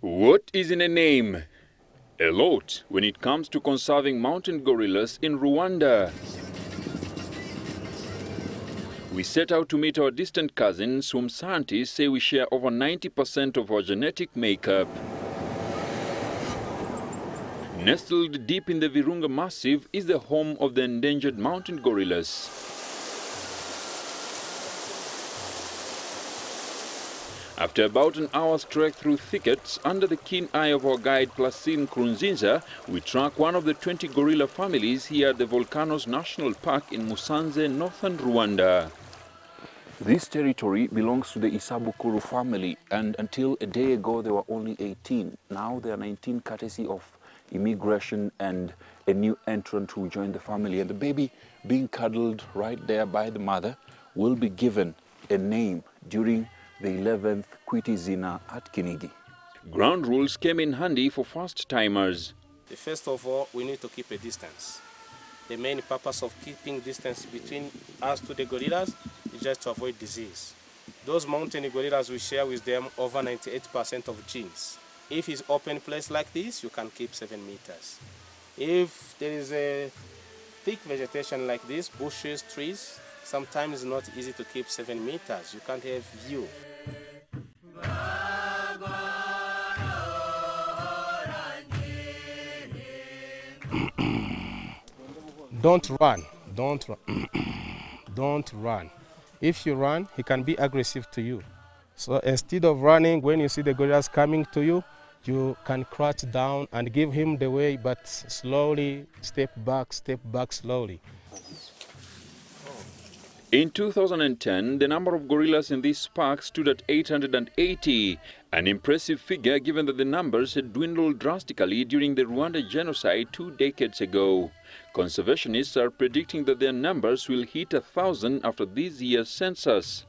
What is in a name? A lot when it comes to conserving mountain gorillas in Rwanda. We set out to meet our distant cousins whom scientists say we share over 90% of our genetic makeup. Nestled deep in the Virunga Massif is the home of the endangered mountain gorillas. After about an hour's trek through thickets, under the keen eye of our guide Placine Krunzinza, we track one of the 20 gorilla families here at the Volcanoes National Park in Musanze, northern Rwanda. This territory belongs to the Isabukuru family, and until a day ago there were only 18. Now there are 19 courtesy of immigration and a new entrant who joined the family. And the baby being cuddled right there by the mother will be given a name during the 11th Kwitizina at Kinigi. Ground rules came in handy for first-timers. First of all, we need to keep a distance. The main purpose of keeping distance between us to the gorillas is just to avoid disease. Those mountain gorillas, we share with them over 98% of genes. If it's open place like this, you can keep 7 meters. If there is a thick vegetation like this, bushes, trees, sometimes it's not easy to keep 7 meters. You can't have view. Don't run, don't run, don't run. If you run, he can be aggressive to you. So instead of running, when you see the gorillas coming to you, you can crouch down and give him the way, but slowly, step back slowly. In 2010, the number of gorillas in this park stood at 880, an impressive figure given that the numbers had dwindled drastically during the Rwanda genocide 2 decades ago. Conservationists are predicting that their numbers will hit 1,000 after this year's census.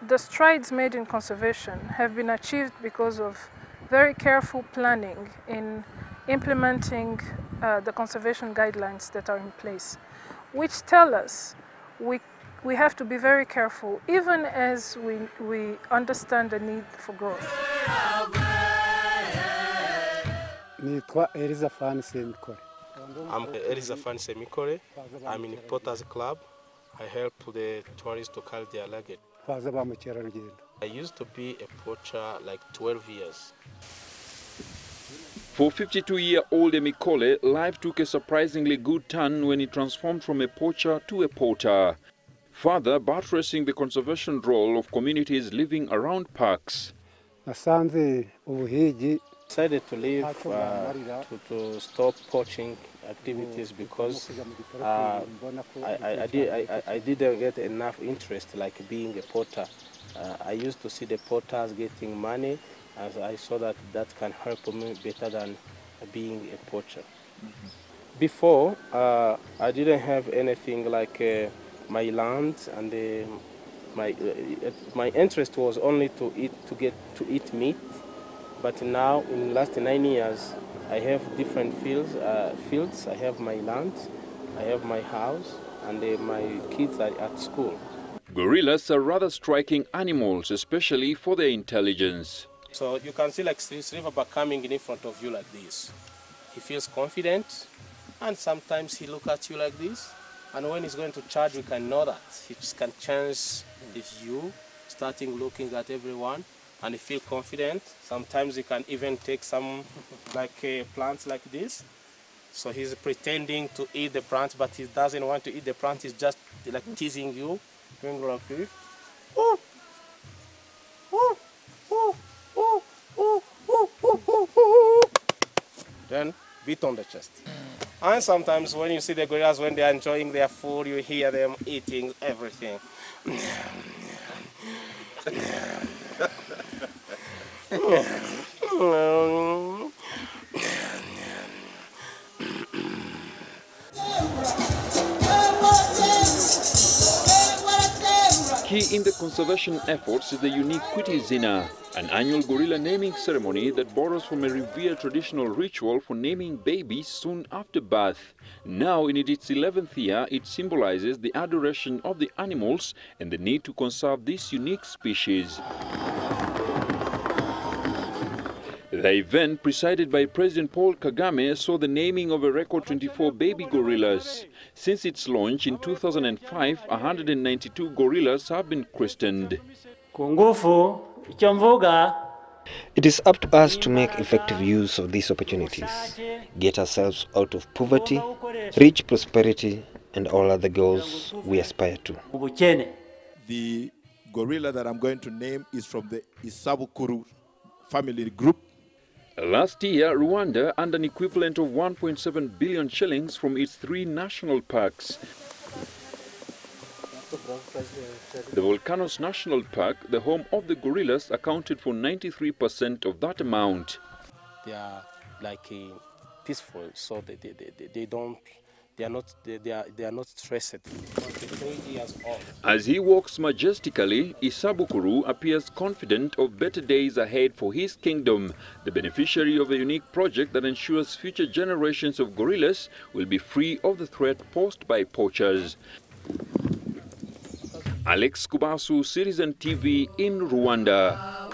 The strides made in conservation have been achieved because of very careful planning in implementing the conservation guidelines that are in place, which tell us we have to be very careful, even as we understand the need for growth. I'm Eliza Fan Semikore. I'm in Potters Club. I help the tourists to carry their luggage. I used to be a poacher like 12 years. For 52-year-old Emikole, life took a surprisingly good turn when he transformed from a poacher to a porter, further buttressing the conservation role of communities living around parks. Decided to leave to stop poaching activities because I didn't get enough interest like being a potter. I used to see the potters getting money, as I saw that can help me better than being a poacher. Before, I didn't have anything like my land, and my interest was only to eat meat. But now, in the last 9 years, I have different fields. I have my land, I have my house, and my kids are at school. Gorillas are rather striking animals, especially for their intelligence. So you can see like this riverback coming in front of you like this. He feels confident, and sometimes he looks at you like this. And when he's going to charge, we can know that. He just can change the view, starting looking at everyone, and he feels confident. Sometimes he can even take some plants like this. So he's pretending to eat the plant, but he doesn't want to eat the plant. He's just like teasing you, doing like this. Ooh. Ooh. Ooh. Ooh. Ooh. Ooh. Ooh. Ooh. Then beat on the chest. And sometimes when you see the gorillas, when they are enjoying their food, you hear them eating everything. Key in the conservation efforts is the unique Kwitizina, an annual gorilla naming ceremony that borrows from a revered traditional ritual for naming babies soon after birth. Now, in its 11th year, it symbolizes the adoration of the animals and the need to conserve this unique species. The event, presided by President Paul Kagame, saw the naming of a record 24 baby gorillas. Since its launch in 2005, 192 gorillas have been christened. It is up to us to make effective use of these opportunities, get ourselves out of poverty, reach prosperity, and all other goals we aspire to. The gorilla that I'm going to name is from the Isabukuru family group. Last year, Rwanda earned an equivalent of 1.7 billion shillings from its 3 national parks. The Volcanoes National Park, the home of the gorillas, accounted for 93% of that amount. They are like peaceful, so they are not stressed. 3 years old. As he walks majestically, Isabukuru appears confident of better days ahead for his kingdom, the beneficiary of a unique project that ensures future generations of gorillas will be free of the threat posed by poachers. Alex Kubasu, Citizen TV in Rwanda.